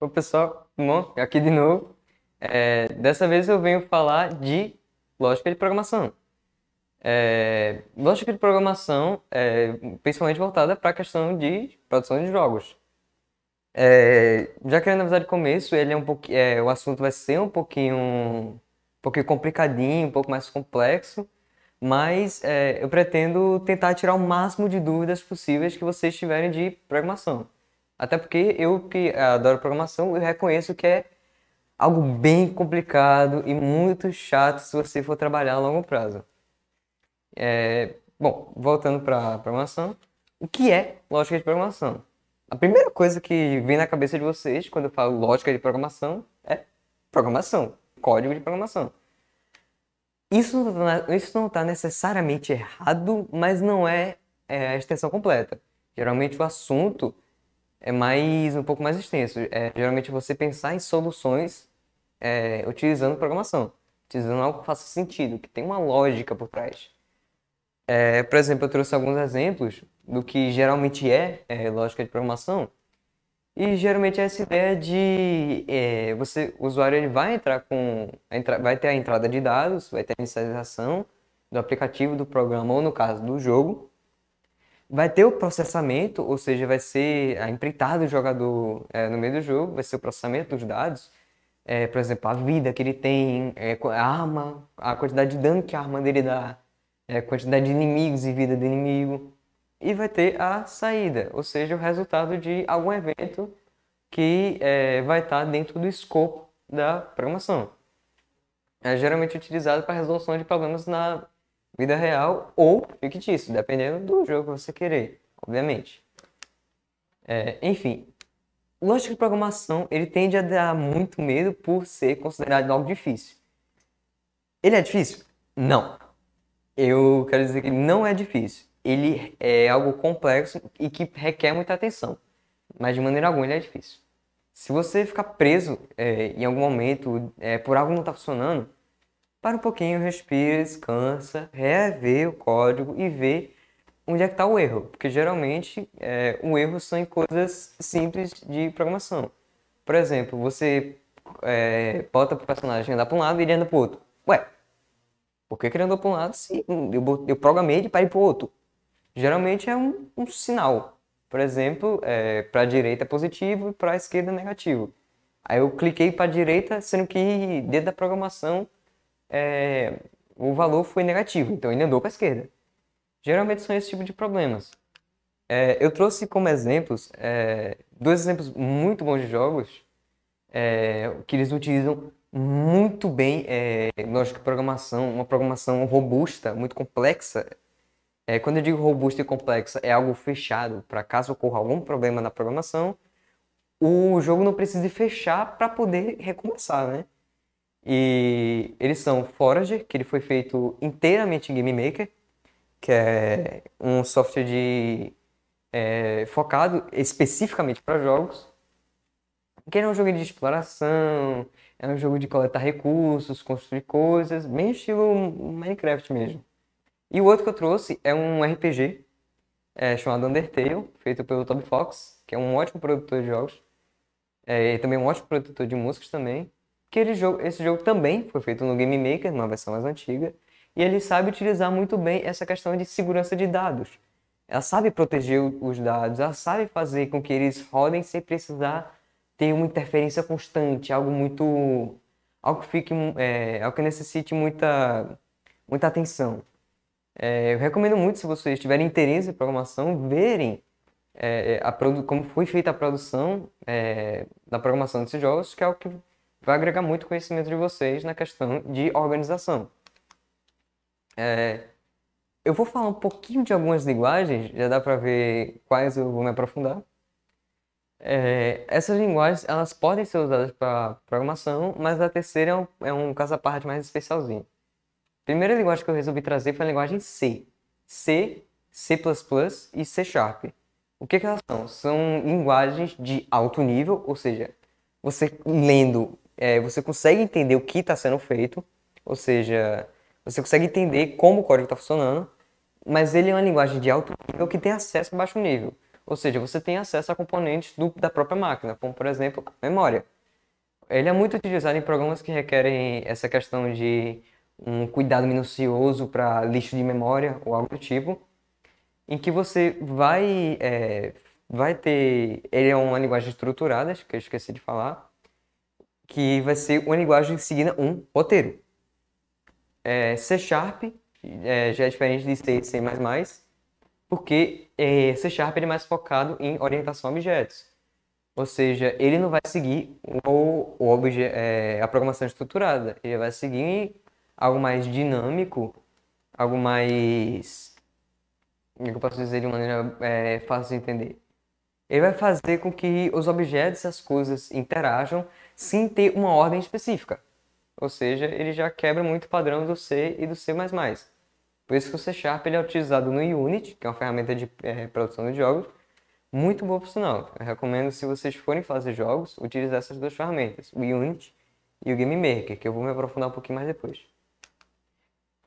O pessoal, bom, aqui de novo. Dessa vez eu venho falar de lógica de programação. Lógica de programação, principalmente voltada para a questão de produção de jogos. Já querendo avisar de começo, ele é um pouquinho, o assunto vai ser um pouquinho complicadinho, um pouco mais complexo, mas eu pretendo tentar tirar o máximo de dúvidas possíveis que vocês tiverem de programação. Até porque eu que adoro programação, eu reconheço que é algo bem complicado e muito chato se você for trabalhar a longo prazo. Bom, voltando para a programação, o que é lógica de programação? A primeira coisa que vem na cabeça de vocês quando eu falo lógica de programação é programação, código de programação. Isso não está necessariamente errado, mas não é a extensão completa. Geralmente o assunto é um pouco mais extenso. Geralmente você pensar em soluções utilizando programação, utilizando algo que faça sentido, que tem uma lógica por trás. Por exemplo, eu trouxe alguns exemplos do que geralmente é lógica de programação. E geralmente é essa ideia de o usuário ele vai entrar vai ter a entrada de dados, vai ter a inicialização do aplicativo, do programa ou no caso do jogo, vai ter o processamento, ou seja, vai ser a empreitada do jogador no meio do jogo, vai ser o processamento dos dados, por exemplo, a vida que ele tem, a arma, a quantidade de dano que a arma dele dá, a quantidade de inimigos e vida do inimigo. E vai ter a saída, ou seja, o resultado de algum evento que vai estar dentro do escopo da programação. É geralmente utilizado para resolução de problemas na vida real ou fictício, dependendo do jogo que você querer, obviamente. Enfim, lógica de programação ele tende a dar muito medo por ser considerado algo difícil. Ele é difícil? Não. Eu quero dizer que ele não é difícil. Ele é algo complexo e que requer muita atenção. Mas de maneira alguma ele é difícil. Se você ficar preso em algum momento por algo não está funcionando, para um pouquinho, respira, descansa, rever o código e ver onde é que está o erro. Porque geralmente o erro são em coisas simples de programação. Por exemplo, você bota para o personagem andar para um lado e ele anda para o outro. Ué, por que ele andou para um lado se eu programei ele para ir para o outro? Geralmente é um sinal. Por exemplo, para a direita é positivo e para a esquerda é negativo. Aí eu cliquei para a direita, sendo que dentro da programação o valor foi negativo, então ele andou para a esquerda. Geralmente são esse tipo de problemas. Eu trouxe como exemplos dois exemplos muito bons de jogos que eles utilizam muito bem lógica de programação, uma programação robusta, muito complexa. Quando eu digo robusta e complexa, é algo fechado para caso ocorra algum problema na programação, o jogo não precise fechar para poder recomeçar, né? E eles são Forager, que ele foi feito inteiramente em Game Maker, que é um software focado especificamente para jogos, que é um jogo de exploração, é um jogo de coletar recursos, construir coisas, bem estilo Minecraft mesmo. E o outro que eu trouxe é um RPG chamado Undertale, feito pelo Toby Fox, que é um ótimo produtor de jogos, e também um ótimo produtor de músicas também. Esse jogo também foi feito no Game Maker, numa versão mais antiga, e ele sabe utilizar muito bem essa questão de segurança de dados. Ela sabe proteger os dados, ela sabe fazer com que eles rodem sem precisar ter uma interferência constante, algo que necessite muita atenção. Eu recomendo muito, se vocês tiverem interesse em programação, verem como foi feita a produção da programação desses jogos, que é o que vai agregar muito conhecimento de vocês na questão de organização. Eu vou falar um pouquinho de algumas linguagens, já dá para ver quais eu vou me aprofundar. Essas linguagens elas podem ser usadas para programação, mas a terceira é um caso à parte mais especialzinho. A primeira linguagem que eu resolvi trazer foi a linguagem C. C, C++ e C Sharp. O que elas são? São linguagens de alto nível, ou seja, você lendo, você consegue entender o que está sendo feito, ou seja, você consegue entender como o código está funcionando, mas ele é uma linguagem de alto nível que tem acesso a baixo nível. Ou seja, você tem acesso a componentes da própria máquina, como por exemplo, a memória. Ele é muito utilizado em programas que requerem essa questão de um cuidado minucioso para lixo de memória ou algo do tipo, em que você vai ter. Ele é uma linguagem estruturada, que eu esqueci de falar, que vai ser uma linguagem seguindo um roteiro. C Sharp já é diferente de C e C++, porque C Sharp ele é mais focado em orientação a objetos. Ou seja, ele não vai seguir a programação estruturada. Ele vai seguir algo mais dinâmico, algo mais... Como é que eu posso dizer de uma maneira fácil de entender? Ele vai fazer com que os objetos e as coisas interajam sem ter uma ordem específica. Ou seja, ele já quebra muito o padrão do C e do C++. Por isso que o C Sharp ele é utilizado no Unity, que é uma ferramenta de produção de jogos, muito boa por sinal. Eu recomendo, se vocês forem fazer jogos, utilizar essas duas ferramentas, o Unity e o Game Maker, que eu vou me aprofundar um pouquinho mais depois.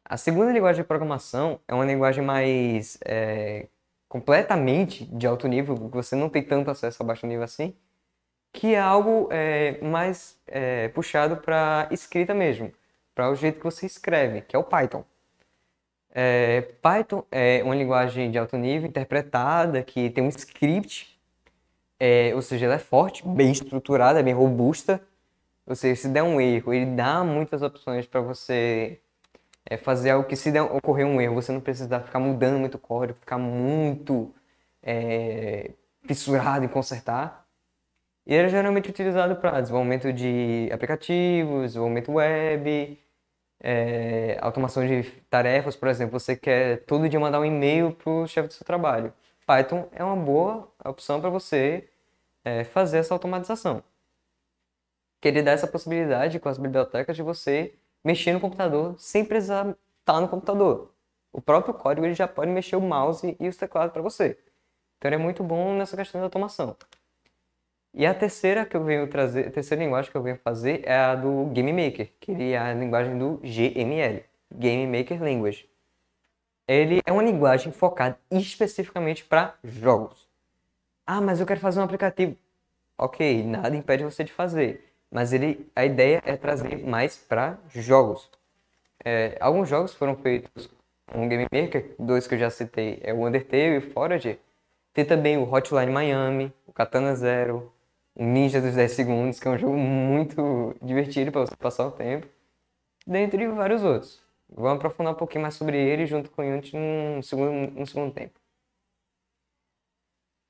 A segunda linguagem de programação é uma linguagem mais completamente de alto nível, que você não tem tanto acesso a baixo nível assim, que é algo mais puxado para escrita mesmo, para o jeito que você escreve, que é o Python. Python é uma linguagem de alto nível, interpretada, que tem um script, ou seja, ela é forte, bem estruturada, bem robusta. Ou seja, se der um erro, ele dá muitas opções para você fazer algo que, se ocorrer um erro, você não precisa ficar mudando muito o código, ficar muito fissurado em consertar. E ele é geralmente utilizado para desenvolvimento de aplicativos, desenvolvimento web, automação de tarefas. Por exemplo, você quer todo dia mandar um e-mail para o chefe do seu trabalho. Python é uma boa opção para você fazer essa automatização. Que ele dá essa possibilidade com as bibliotecas de você mexer no computador sem precisar estar no computador. O próprio código ele já pode mexer o mouse e os teclados para você. Então ele é muito bom nessa questão de automação. E a terceira que eu venho trazer, a terceira linguagem que eu venho fazer é a do Game Maker, que ele é a linguagem do GML, Game Maker Language. Ele é uma linguagem focada especificamente para jogos. Ah, mas eu quero fazer um aplicativo. Ok, nada impede você de fazer. Mas a ideia é trazer mais para jogos. Alguns jogos foram feitos com o Game Maker, dois que eu já citei, é o Undertale e o Forager. Tem também o Hotline Miami, o Katana Zero, o Ninja dos 10 Segundos, que é um jogo muito divertido para você passar o tempo, dentre vários outros. Vamos aprofundar um pouquinho mais sobre ele junto com o Unity no segundo tempo.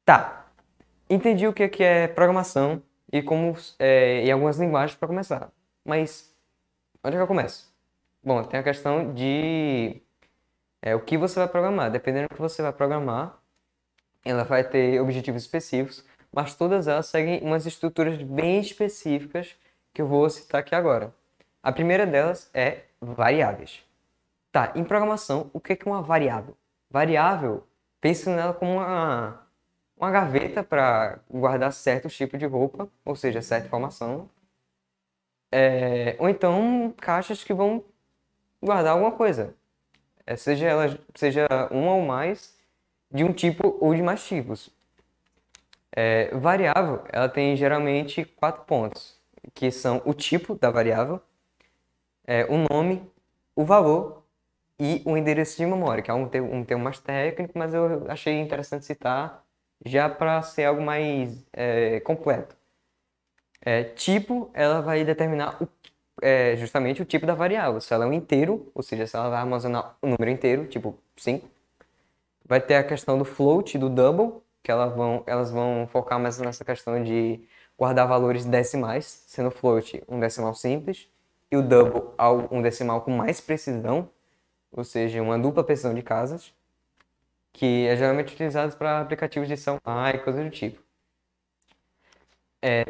Tá, entendi o que é programação e algumas linguagens para começar. Mas onde é que eu começo? Bom, tem a questão de o que você vai programar. Dependendo do que você vai programar, ela vai ter objetivos específicos, mas todas elas seguem umas estruturas bem específicas que eu vou citar aqui agora. A primeira delas é variáveis. Tá, em programação, o que é uma variável? Variável, pense nela como uma gaveta para guardar certo tipo de roupa, ou seja, certa informação. Ou então caixas que vão guardar alguma coisa. Seja uma ou mais de um tipo ou de mais tipos. Variável, ela tem geralmente 4 pontos, que são o tipo da variável, o nome, o valor e o endereço de memória, que é um termo mais técnico, mas eu achei interessante citar já para ser algo mais completo. Tipo, ela vai determinar justamente o tipo da variável. Se ela é um inteiro, ou seja, se ela vai armazenar um número inteiro, tipo 5. Vai ter a questão do float, do double, que elas vão focar mais nessa questão de guardar valores decimais, sendo float um decimal simples, e o double um decimal com mais precisão, ou seja, uma dupla precisão de casas, que é geralmente utilizado para aplicativos de São e coisas do tipo.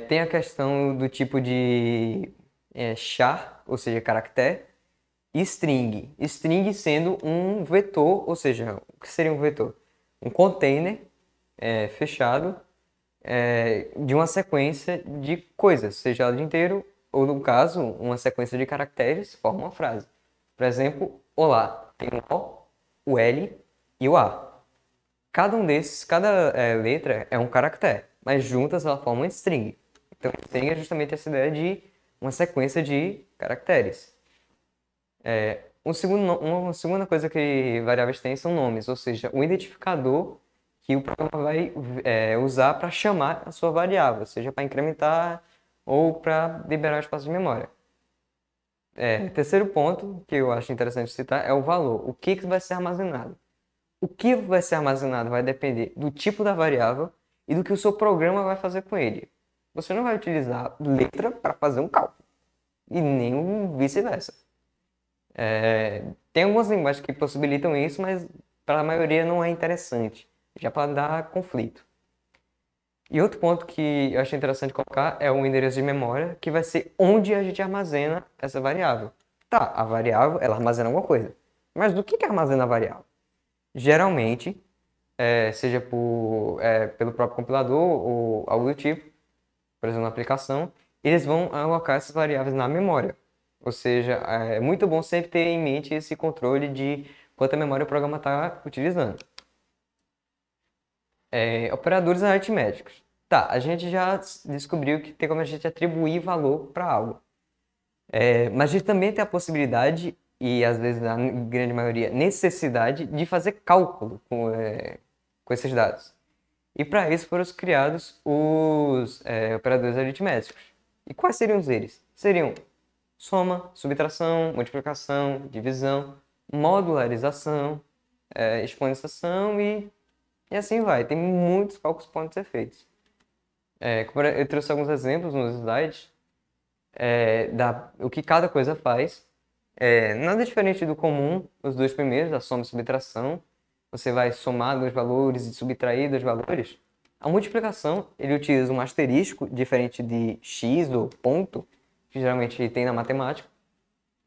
Tem a questão do tipo de char, ou seja, caractere, e string. String sendo um vetor, ou seja, o que seria um vetor? Um container fechado de uma sequência de coisas, seja ela de inteiro ou, no caso, uma sequência de caracteres forma uma frase. Por exemplo, olá, tem o O, o L e o A. Cada um desses, cada letra é um caractere, mas juntas elas formam um string. Então, string é justamente essa ideia de uma sequência de caracteres. Uma segunda coisa que variáveis têm são nomes, ou seja, o identificador que o programa vai usar para chamar a sua variável, seja para incrementar ou para liberar espaço de memória. Terceiro ponto que eu acho interessante citar é o valor. O que vai ser armazenado? O que vai ser armazenado vai depender do tipo da variável e do que o seu programa vai fazer com ele. Você não vai utilizar letra para fazer um cálculo, e nem o vice-versa. Tem algumas linguagens que possibilitam isso, mas para a maioria não é interessante, já para dar conflito. E outro ponto que eu achei interessante colocar é o endereço de memória, que vai ser onde a gente armazena essa variável. Tá, a variável, ela armazena alguma coisa. Mas do que armazena a variável? Geralmente, seja pelo próprio compilador ou algo do tipo, por exemplo, na aplicação, eles vão alocar essas variáveis na memória. Ou seja, é muito bom sempre ter em mente esse controle de quanta memória o programa está utilizando. Operadores aritméticos. Tá, a gente já descobriu que tem como a gente atribuir valor para algo. Mas a gente também tem a possibilidade, e às vezes na grande maioria necessidade, de fazer cálculo com esses dados. E para isso foram criados os operadores aritméticos. E quais seriam eles? Seriam soma, subtração, multiplicação, divisão, modularização, exponenciação e assim vai. Tem muitos cálculos que podem ser feitos. Eu trouxe alguns exemplos nos slides o que cada coisa faz. Nada diferente do comum, os dois primeiros, a soma e subtração. Você vai somar dois valores e subtrair dois valores. A multiplicação, ele utiliza um asterisco, diferente de x ou ponto, que geralmente tem na matemática.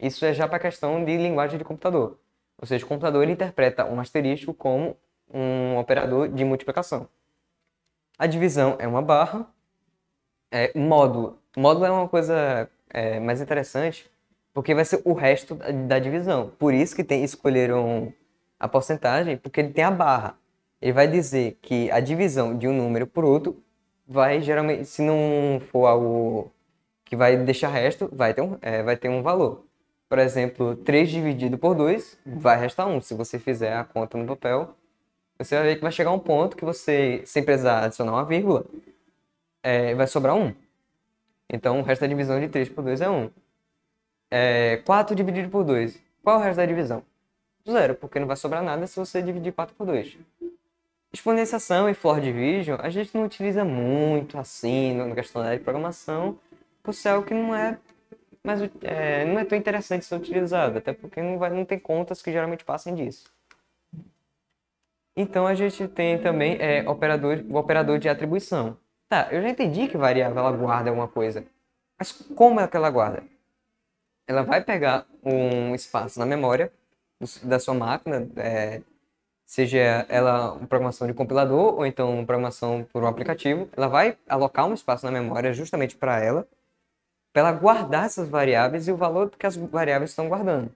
Isso é já para a questão de linguagem de computador. Ou seja, o computador ele interpreta um asterisco como um operador de multiplicação. A divisão é uma barra. Módulo. Módulo é uma coisa mais interessante, porque vai ser o resto da divisão. Por isso que escolheram a porcentagem, porque ele tem a barra. Ele vai dizer que a divisão de um número por outro vai geralmente, se não for algo que vai deixar resto, vai ter um valor. Por exemplo, 3 dividido por 2 vai restar 1. Se você fizer a conta no papel, você vai ver que vai chegar um ponto que você, sem precisar adicionar uma vírgula, vai sobrar 1. Então, o resto da divisão de 3 por 2 é 1. 4 dividido por 2. Qual é o resto da divisão? 0, porque não vai sobrar nada se você dividir 4 por 2. Exponenciação e for division a gente não utiliza muito assim na questão da programação, por ser algo que não é tão interessante ser utilizado, até porque não tem contas que geralmente passem disso. Então a gente tem também o operador de atribuição. Tá, eu já entendi que variável ela guarda alguma coisa, mas como é que ela guarda? Ela vai pegar um espaço na memória da sua máquina, seja ela uma programação de compilador ou então uma programação por um aplicativo, ela vai alocar um espaço na memória justamente para ela guardar essas variáveis e o valor que as variáveis estão guardando.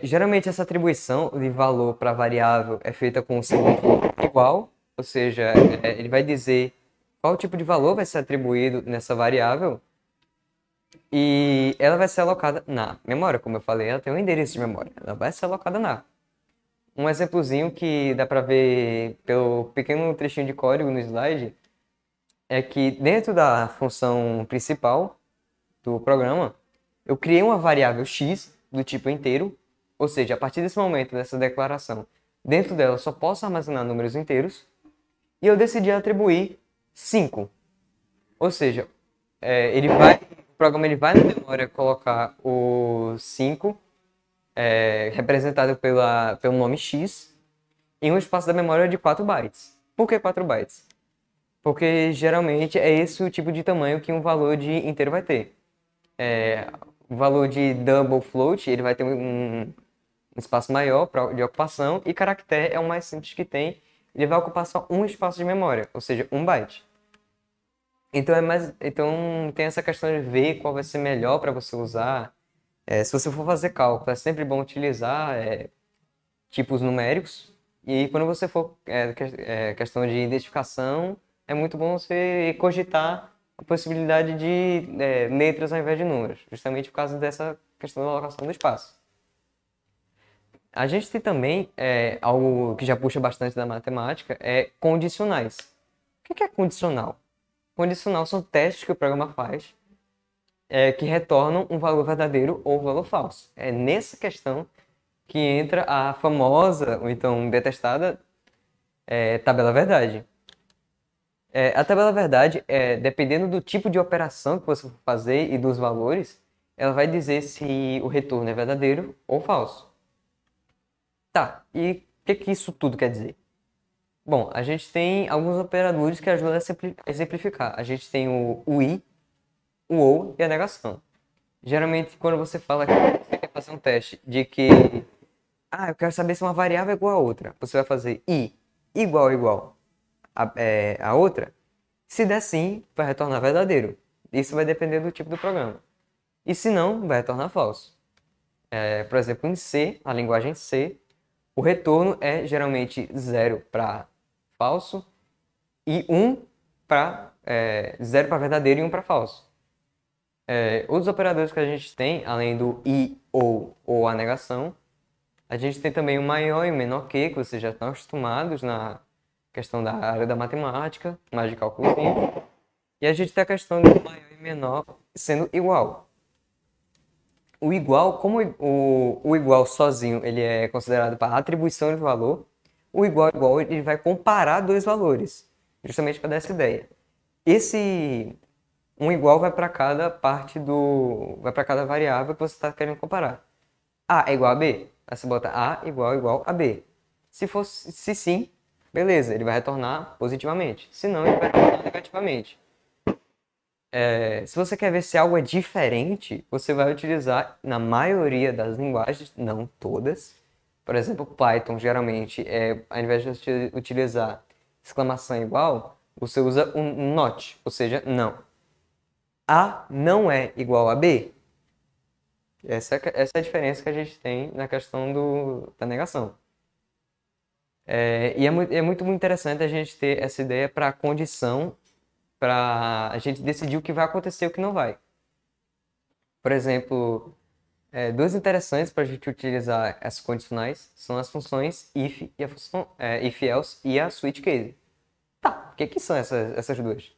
Geralmente essa atribuição de valor para variável é feita com um segundo igual, ou seja, ele vai dizer qual tipo de valor vai ser atribuído nessa variável e ela vai ser alocada na memória. Como eu falei, ela tem um endereço de memória, ela vai ser alocada na. Um exemplozinho que dá para ver pelo pequeno trechinho de código no slide é que dentro da função principal do programa, eu criei uma variável x do tipo inteiro, ou seja, a partir desse momento, dessa declaração, dentro dela eu só posso armazenar números inteiros, e eu decidi atribuir 5. Ou seja, o programa ele vai na memória colocar o 5, representado pelo nome x, em um espaço da memória de 4 bytes. Por que 4 bytes? Porque geralmente é esse o tipo de tamanho que um valor de inteiro vai ter. O valor de double float ele vai ter um espaço maior de ocupação, e caractere é o mais simples que tem. Ele vai ocupar só um espaço de memória, ou seja, 1 byte. Então tem essa questão de ver qual vai ser melhor para você usar. Se você for fazer cálculo, é sempre bom utilizar tipos numéricos, E quando você for questão de identificação, é muito bom você cogitar a possibilidade de letras ao invés de números, justamente por causa dessa questão da alocação do espaço. A gente tem também algo que já puxa bastante da matemática, condicionais. O que é condicional? Condicional são testes que o programa faz que retornam um valor verdadeiro ou um valor falso. É nessa questão que entra a famosa, ou então detestada, tabela verdade. A tabela verdade, dependendo do tipo de operação que você for fazer e dos valores, ela vai dizer se o retorno é verdadeiro ou falso. Tá, e o que isso tudo quer dizer? Bom, a gente tem alguns operadores que ajudam a exemplificar. A gente tem o i, o ou e a negação. Geralmente, quando você fala que você quer fazer um teste de que eu quero saber se uma variável é igual a outra, você vai fazer i igual a outra. Se der sim, vai retornar verdadeiro. Isso vai depender do tipo do programa. E se não, vai retornar falso. Por exemplo, em C, a linguagem C, o retorno é geralmente 0 para falso e 0 para verdadeiro e 1 para falso. Outros operadores que a gente tem, além do i ou a negação, a gente tem também o maior e o menor que vocês já estão acostumados na questão da área da matemática, mais de cálculozinho. E a gente tem a questão do maior e menor sendo igual. O igual, como o igual sozinho ele é considerado para atribuição de valor, o igual ele vai comparar dois valores, justamente para dar essa ideia. Um igual vai para cada vai para cada variável que você está querendo comparar. A é igual a B, aí você bota A igual a B. Se sim, beleza, ele vai retornar positivamente. Se não, ele vai retornar negativamente. Se você quer ver se algo é diferente, você vai utilizar, na maioria das linguagens, não todas. Por exemplo, Python, geralmente, ao invés de utilizar exclamação igual, você usa um not, ou seja, não. A não é igual a B. Essa é a diferença que a gente tem na questão da negação. E é muito interessante a gente ter essa ideia para a condição, para a gente decidir o que vai acontecer e o que não vai. Por exemplo, duas interessantes para a gente utilizar essas condicionais são as funções if e a função if-else e a switch case. Tá, o que são essas duas?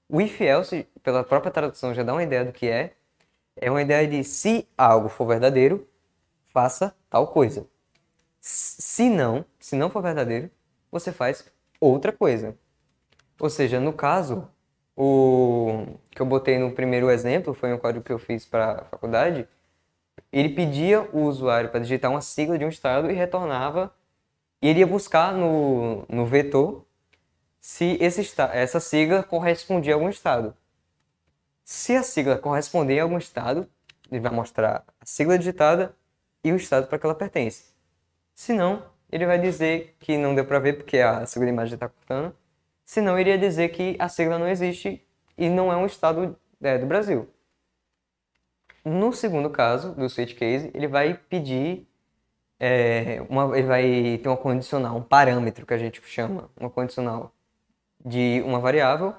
O if-else, pela própria tradução, já dá uma ideia do que é. É uma ideia de se algo for verdadeiro, faça tal coisa. Se não for verdadeiro, você faz outra coisa. Ou seja, no caso, o que eu botei no primeiro exemplo, foi um código que eu fiz para a faculdade, ele pedia o usuário para digitar uma sigla de um estado e retornava, e ele ia buscar no vetor se essa sigla correspondia a algum estado. Se a sigla corresponder a algum estado, ele vai mostrar a sigla digitada e o estado para que ela pertence. Se não, ele vai dizer que não deu para ver porque a segunda imagem está cortando. Se não, ele ia dizer que a sigla não existe e não é um estado do Brasil. No segundo caso, do switch case, ele vai pedir, ele vai ter uma condicional, um parâmetro que a gente chama, uma condicional de uma variável,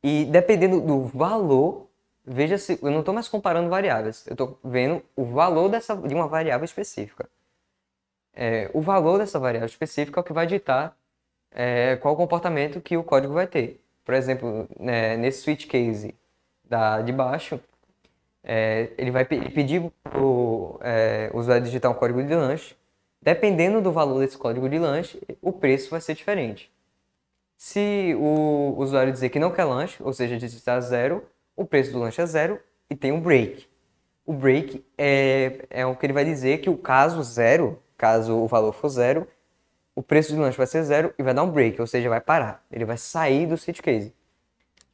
e dependendo do valor, veja se eu não estou mais comparando variáveis, eu estou vendo o valor de uma variável específica. O valor dessa variável específica é o que vai ditar qual o comportamento que o código vai ter. Por exemplo, nesse switch case de baixo, ele vai pedir para o usuário digitar um código de lanche. Dependendo do valor desse código de lanche, o preço vai ser diferente. Se o usuário dizer que não quer lanche, ou seja, digitar 0, o preço do lanche é 0 e tem um break. O break é o que ele vai dizer que o caso 0, caso o valor for 0, o preço do lanche vai ser 0 e vai dar um break, ou seja, vai parar. Ele vai sair do switch case.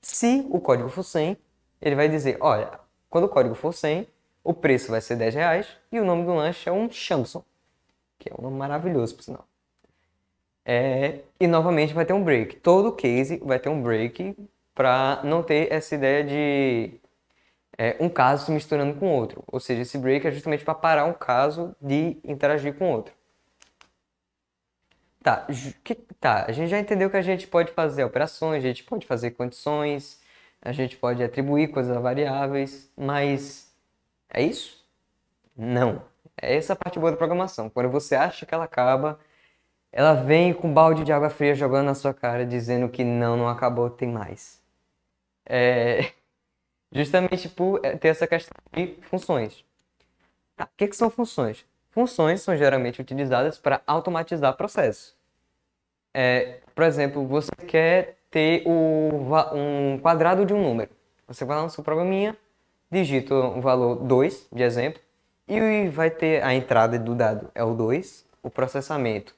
Se o código for 100, ele vai dizer, olha, quando o código for 100, o preço vai ser R$10 e o nome do lanche é um Chamson, que é um nome maravilhoso, por sinal. E novamente vai ter um break. Todo case vai ter um break para não ter essa ideia de um caso se misturando com outro. Ou seja, esse break é justamente para parar um caso de interagir com outro. Tá, a gente já entendeu que a gente pode fazer operações, a gente pode fazer condições, a gente pode atribuir coisas a variáveis, mas é isso? Não. É essa a parte boa da programação. Quando você acha que ela acaba, ela vem com um balde de água fria jogando na sua cara, dizendo que não acabou, tem mais. É, justamente por ter essa questão de funções. Tá, o que são funções? Funções são geralmente utilizadas para automatizar processos. Por exemplo, você quer ter um quadrado de um número. Você vai lá no seu programinha, digita o valor 2, de exemplo, e vai ter a entrada do dado, é o 2, o processamento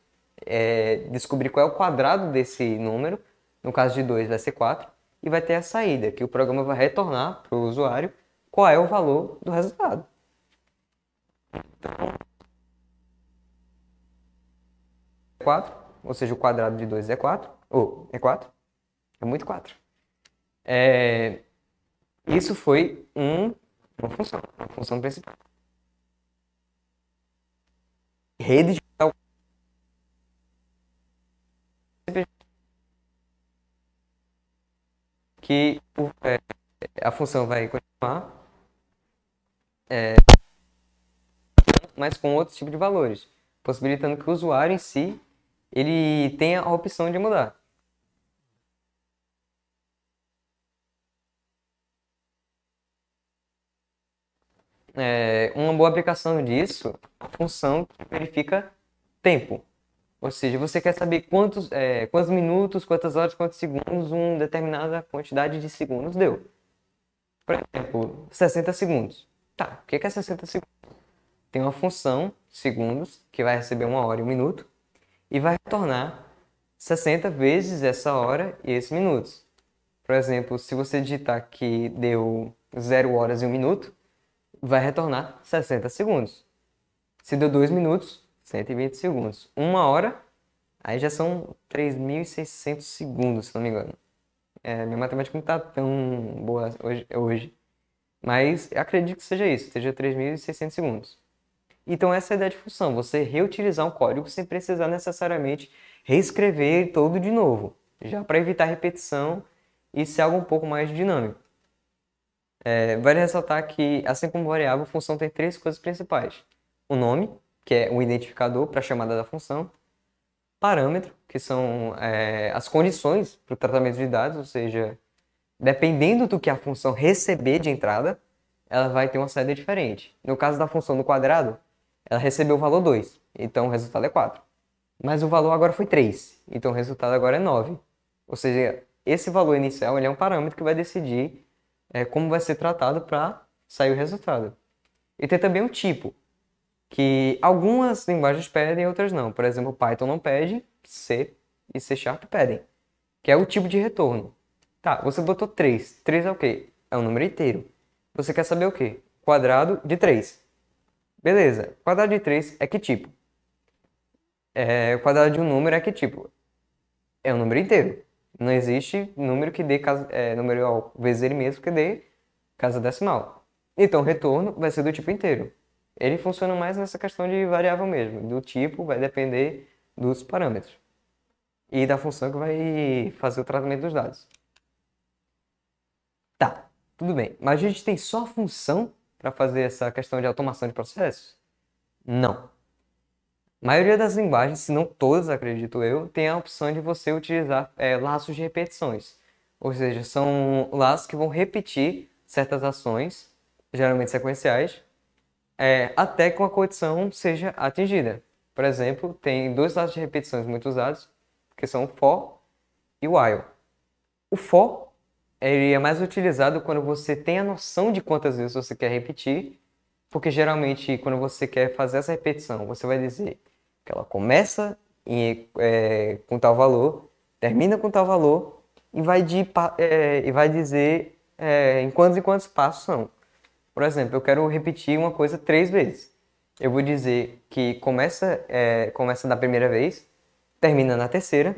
é descobrir qual é o quadrado desse número, no caso de 2 vai ser 4, e vai ter a saída, que o programa vai retornar para o usuário qual é o valor do resultado. Então, 4, ou seja, o quadrado de 2 é 4, ou é 4, é muito 4. Isso foi uma função principal. Rede de que a função vai continuar, mas com outro tipo de valores, possibilitando que o usuário em si ele tenha a opção de mudar. Uma boa aplicação disso é a função que verifica tempo. Ou seja, você quer saber quantos minutos, quantas horas, quantos segundos uma determinada quantidade de segundos deu. Por exemplo, 60 segundos. Tá, o que é 60 segundos? Tem uma função, segundos, que vai receber uma hora e um minuto, e vai retornar 60 vezes essa hora e esses minutos. Por exemplo, se você digitar que deu 0 horas e 1 minuto, vai retornar 60 segundos. Se deu 2 minutos, 120 segundos. 1 hora, aí já são 3.600 segundos, se não me engano. Minha matemática não está tão boa hoje. Mas acredito que seja isso, seja 3.600 segundos. Então essa é a ideia de função, você reutilizar um código sem precisar necessariamente reescrever todo de novo, já para evitar repetição e ser algo um pouco mais dinâmico. Vale ressaltar que, assim como variável, a função tem três coisas principais. O nome, que é o identificador para a chamada da função. Parâmetro, que são as condições para o tratamento de dados, ou seja, dependendo do que a função receber de entrada, ela vai ter uma saída diferente. No caso da função do quadrado, ela recebeu o valor 2, então o resultado é 4. Mas o valor agora foi 3, então o resultado agora é 9. Ou seja, esse valor inicial ele é um parâmetro que vai decidir como vai ser tratado para sair o resultado. E tem também um tipo, que algumas linguagens pedem, outras não. Por exemplo, Python não pede, C e C Sharp pedem, que é o tipo de retorno. Tá, você botou 3. 3 é o quê? É um número inteiro. Você quer saber o quê? Quadrado de 3. Beleza. Quadrado de 3 é que tipo? O quadrado de um número é que tipo? É um número inteiro. Não existe número que dê número vezes ele mesmo que dê casa decimal. Então, o retorno vai ser do tipo inteiro. Ele funciona mais nessa questão de variável mesmo. Do tipo vai depender dos parâmetros e da função que vai fazer o tratamento dos dados. Tá, tudo bem. Mas a gente tem só função para fazer essa questão de automação de processos? Não. A maioria das linguagens, se não todas, acredito eu, tem a opção de você utilizar laços de repetições. Ou seja, são laços que vão repetir certas ações, geralmente sequenciais, até que uma condição seja atingida. Por exemplo, tem dois laços de repetições muito usados, que são o for e o while. O for ele é mais utilizado quando você tem a noção de quantas vezes você quer repetir, porque geralmente quando você quer fazer essa repetição, você vai dizer que ela começa com tal valor, termina com tal valor e vai dizer em quantos e quantos passos são. Por exemplo, eu quero repetir uma coisa 3 vezes. Eu vou dizer que começa da primeira vez, termina na terceira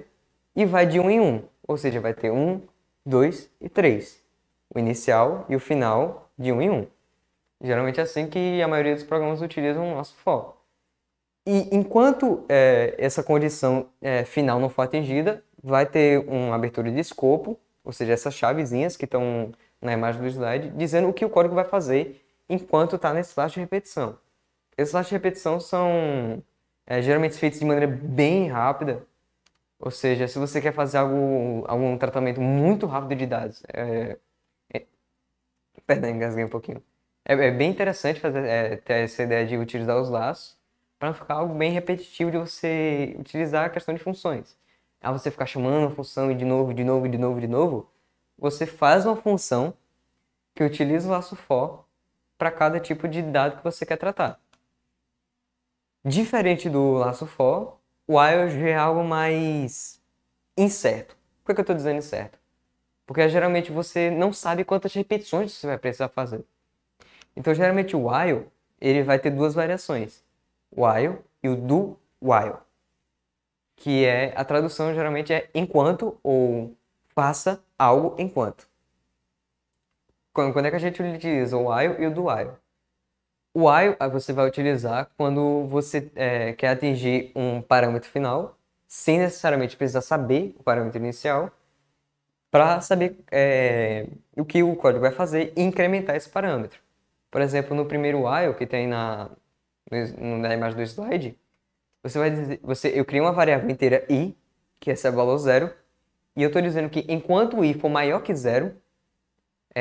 e vai de um em um. Ou seja, vai ter 1, 2 e 3. O inicial e o final de um em um. Geralmente é assim que a maioria dos programas utilizam o nosso for. E enquanto essa condição final não for atingida, vai ter uma abertura de escopo, ou seja, essas chavezinhas que estão na imagem do slide, dizendo o que o código vai fazer enquanto está nesse flash de repetição. Esses flashes de repetição são geralmente feitos de maneira bem rápida, ou seja, se você quer fazer algum tratamento muito rápido de dados, perdão, engasguei um pouquinho. É bem interessante ter essa ideia de utilizar os laços para não ficar algo bem repetitivo de você utilizar a questão de funções. Ao você ficar chamando a função e de novo, de novo, de novo, de novo, você faz uma função que utiliza o laço for para cada tipo de dado que você quer tratar. Diferente do laço for, o while já é algo mais incerto. Por que eu estou dizendo incerto? Porque geralmente você não sabe quantas repetições você vai precisar fazer. Então, geralmente o while ele vai ter duas variações. O while e o do while. Que a tradução geralmente é enquanto ou faça algo enquanto. Quando é que a gente utiliza o while e o do while? O while você vai utilizar quando você quer atingir um parâmetro final, sem necessariamente precisar saber o parâmetro inicial, para saber o que o código vai fazer e incrementar esse parâmetro. Por exemplo, no primeiro while que tem na imagem do slide, você vai dizer, eu criei uma variável inteira i, que recebe o valor 0, e eu estou dizendo que enquanto i for maior que 0,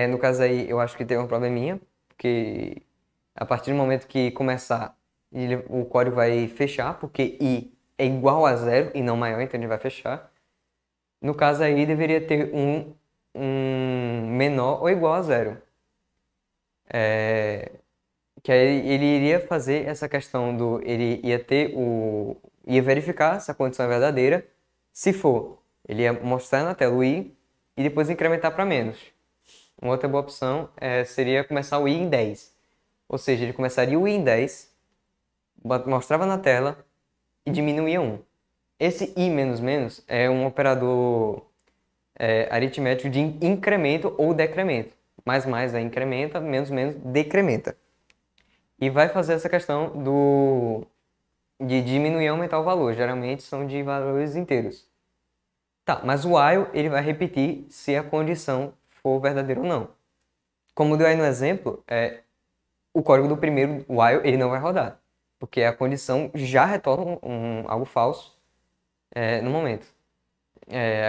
no caso aí eu acho que teve um probleminha, porque a partir do momento que começar, o código vai fechar, porque i é igual a 0 e não maior, então ele vai fechar. No caso aí deveria ter um menor ou igual a 0. Que aí ele iria fazer essa questão ele ia verificar se a condição é verdadeira. Se for, ele ia mostrar na tela o i e depois incrementar para menos. Uma outra boa opção seria começar o i em 10. Ou seja, ele começaria o i em 10, mostrava na tela e diminuía 1. Esse i menos menos é um operador aritmético de incremento ou decremento. Mais incrementa, menos decrementa. E vai fazer essa questão de diminuir e aumentar o valor. Geralmente são de valores inteiros. Tá, mas o while ele vai repetir se a condição for verdadeira ou não. Como deu aí no exemplo, o código do primeiro while ele não vai rodar, porque a condição já retorna algo falso no momento.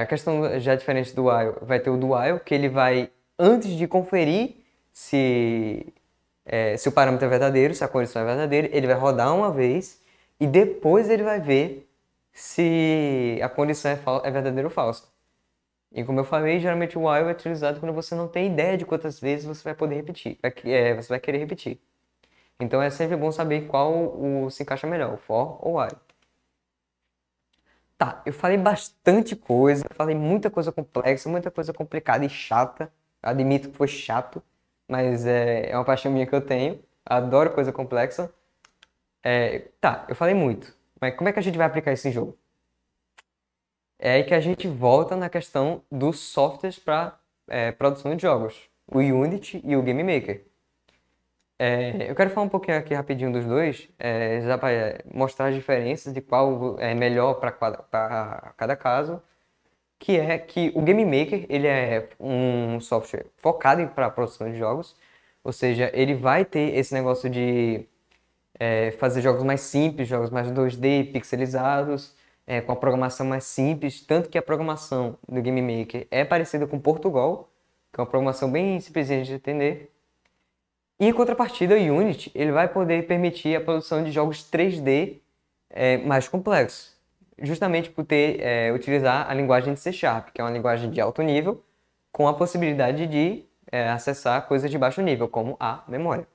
A questão já diferente do while, vai ter o do while, que ele vai, antes de conferir se o parâmetro é verdadeiro, se a condição é verdadeira, ele vai rodar uma vez e depois ele vai ver se a condição é verdadeira ou falsa. E como eu falei, geralmente o while é utilizado quando você não tem ideia de quantas vezes você vai poder repetir, você vai querer repetir. Então é sempre bom saber qual se encaixa melhor, o for ou o while. Tá, eu falei bastante coisa, falei muita coisa complexa, muita coisa complicada e chata. Admito que foi chato, mas é uma paixão minha que eu tenho. Adoro coisa complexa. Tá, eu falei muito, mas como é que a gente vai aplicar isso em jogo? É aí que a gente volta na questão dos softwares para produção de jogos, o Unity e o Game Maker. Eu quero falar um pouquinho aqui rapidinho dos dois, já para mostrar as diferenças de qual é melhor para cada caso, que é que o Game Maker ele é um software focado para a produção de jogos, ou seja, ele vai ter esse negócio de fazer jogos mais simples, jogos mais 2D, pixelizados, com a programação mais simples, tanto que a programação do Game Maker é parecida com Portugal, que é uma programação bem simplesinha de entender. E em contrapartida, o Unity ele vai poder permitir a produção de jogos 3D mais complexos, justamente por utilizar a linguagem de C#, que é uma linguagem de alto nível, com a possibilidade de acessar coisas de baixo nível, como a memória.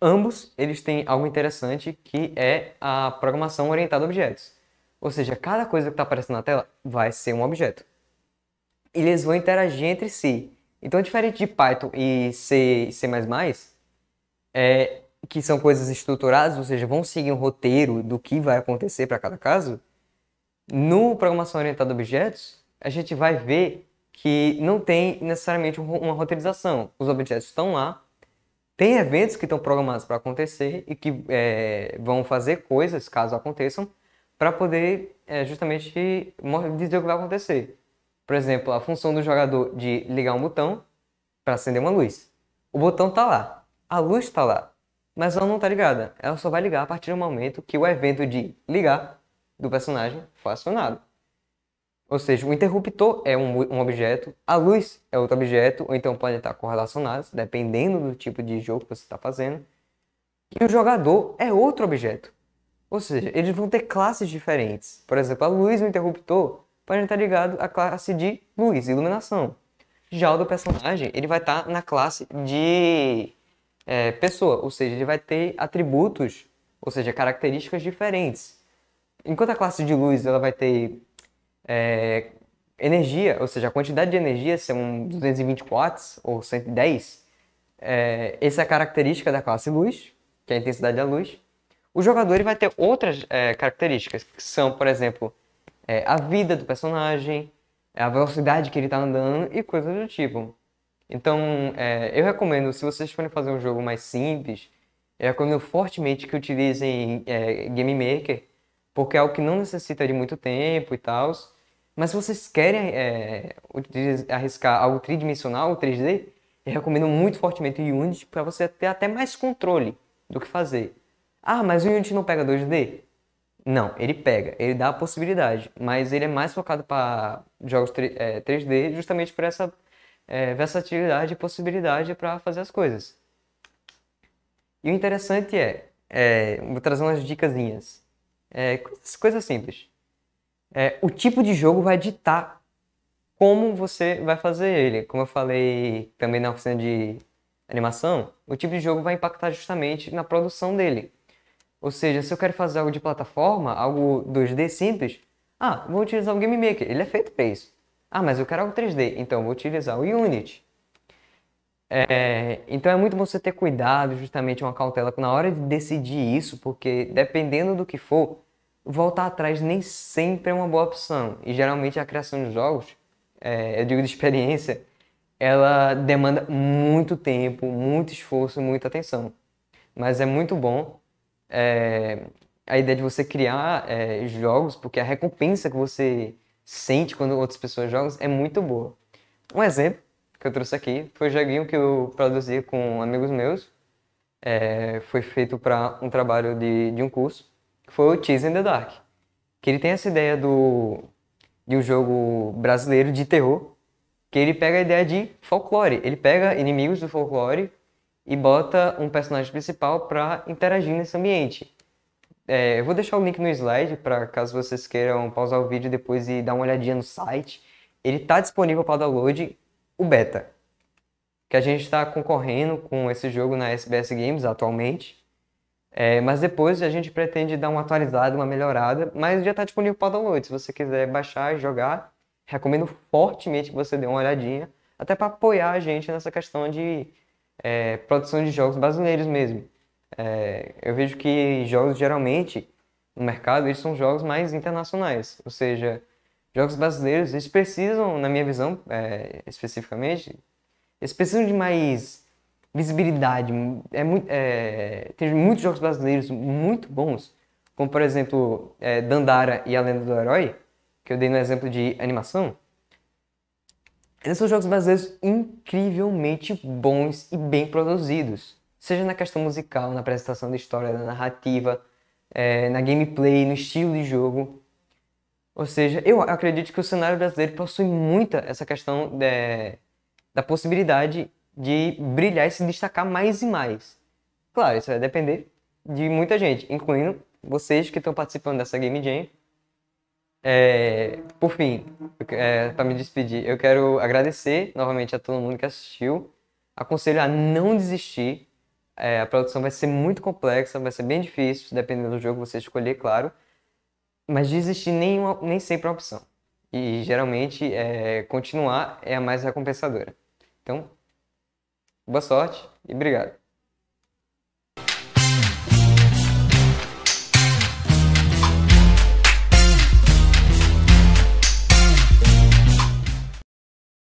Ambos eles têm algo interessante que é a programação orientada a objetos. Ou seja, cada coisa que está aparecendo na tela vai ser um objeto. Eles vão interagir entre si. Então, diferente de Python e C e C++, que são coisas estruturadas, ou seja, vão seguir um roteiro do que vai acontecer para cada caso, no programação orientada a objetos, a gente vai ver que não tem necessariamente uma roteirização. Os objetos estão lá, Tem eventos que estão programados para acontecer e que vão fazer coisas, caso aconteçam, para poder justamente dizer o que vai acontecer. Por exemplo, a função do jogador de ligar um botão para acender uma luz. O botão está lá, a luz está lá, mas ela não está ligada. Ela só vai ligar a partir do momento que o evento de ligar do personagem for acionado. Ou seja, o interruptor é um objeto, a luz é outro objeto, ou então podem estar correlacionados, dependendo do tipo de jogo que você está fazendo. E o jogador é outro objeto. Ou seja, eles vão ter classes diferentes. Por exemplo, a luz no interruptor pode estar ligado à classe de luz, iluminação. Já o do personagem, ele vai estar na classe de pessoa, ou seja, ele vai ter atributos, ou seja, características diferentes. Enquanto a classe de luz ela vai ter energia, ou seja, a quantidade de energia são 220 watts ou 110, essa é a característica da classe luz, que é a intensidade da luz. O jogador ele vai ter outras características, que são, por exemplo, a vida do personagem, a velocidade que ele está andando e coisas do tipo. Então, eu recomendo, se vocês forem fazer um jogo mais simples, eu recomendo fortemente que utilizem Game Maker, porque é algo que não necessita de muito tempo e tal. Mas se vocês querem arriscar algo tridimensional, 3D, eu recomendo muito fortemente o Unity para você ter até mais controle do que fazer. Ah, mas o Unity não pega 2D? Não, ele pega, ele dá a possibilidade, mas ele é mais focado para jogos 3D justamente por essa versatilidade e possibilidade para fazer as coisas. E o interessante vou trazer umas dicasinhas, coisas simples. O tipo de jogo vai ditar como você vai fazer ele. Como eu falei também na oficina de animação, o tipo de jogo vai impactar justamente na produção dele. Ou seja, se eu quero fazer algo de plataforma, algo 2D simples, vou utilizar o Game Maker, ele é feito para isso. Mas eu quero algo 3D, então vou utilizar o Unity. Então é muito bom você ter cuidado, justamente uma cautela na hora de decidir isso, porque dependendo do que for, voltar atrás nem sempre é uma boa opção. E geralmente a criação de jogos, eu digo de experiência, ela demanda muito tempo, muito esforço, muita atenção. Mas é muito bom a ideia de você criar jogos, porque a recompensa que você sente quando outras pessoas jogam é muito boa. Um exemplo que eu trouxe aqui foi o joguinho que eu produzi com amigos meus. Foi feito para um trabalho de um curso, que foi o Cheese in the Dark. Que ele tem essa ideia de um jogo brasileiro de terror, que ele pega a ideia de folclore. Ele pega inimigos do folclore e bota um personagem principal para interagir nesse ambiente. Eu vou deixar o link no slide para caso vocês queiram pausar o vídeo depois e dar uma olhadinha no site. Ele está disponível para download, o beta, que a gente está concorrendo com esse jogo na SBS Games atualmente. Mas depois a gente pretende dar uma atualizada, uma melhorada, mas já está disponível para download. Se você quiser baixar e jogar, recomendo fortemente que você dê uma olhadinha, até para apoiar a gente nessa questão de produção de jogos brasileiros mesmo. Eu vejo que jogos geralmente no mercado eles são jogos mais internacionais, ou seja, jogos brasileiros eles precisam, na minha visão especificamente, eles precisam de mais visibilidade. Tem muitos jogos brasileiros muito bons, como por exemplo Dandara e a Lenda do Herói, que eu dei no exemplo de animação. Eles são jogos brasileiros incrivelmente bons e bem produzidos. Seja na questão musical, na apresentação da história, na narrativa, na gameplay, no estilo de jogo. Ou seja, eu acredito que o cenário brasileiro possui muita essa questão da possibilidade de brilhar e se destacar mais e mais. Claro, isso vai depender de muita gente, incluindo vocês que estão participando dessa Game Jam. Por fim, para me despedir, eu quero agradecer novamente a todo mundo que assistiu. Aconselho a não desistir. A produção vai ser muito complexa, vai ser bem difícil, dependendo do jogo que você escolher, claro. Mas desistir nem sempre é uma opção. E geralmente continuar é a mais recompensadora. Então, boa sorte e obrigado.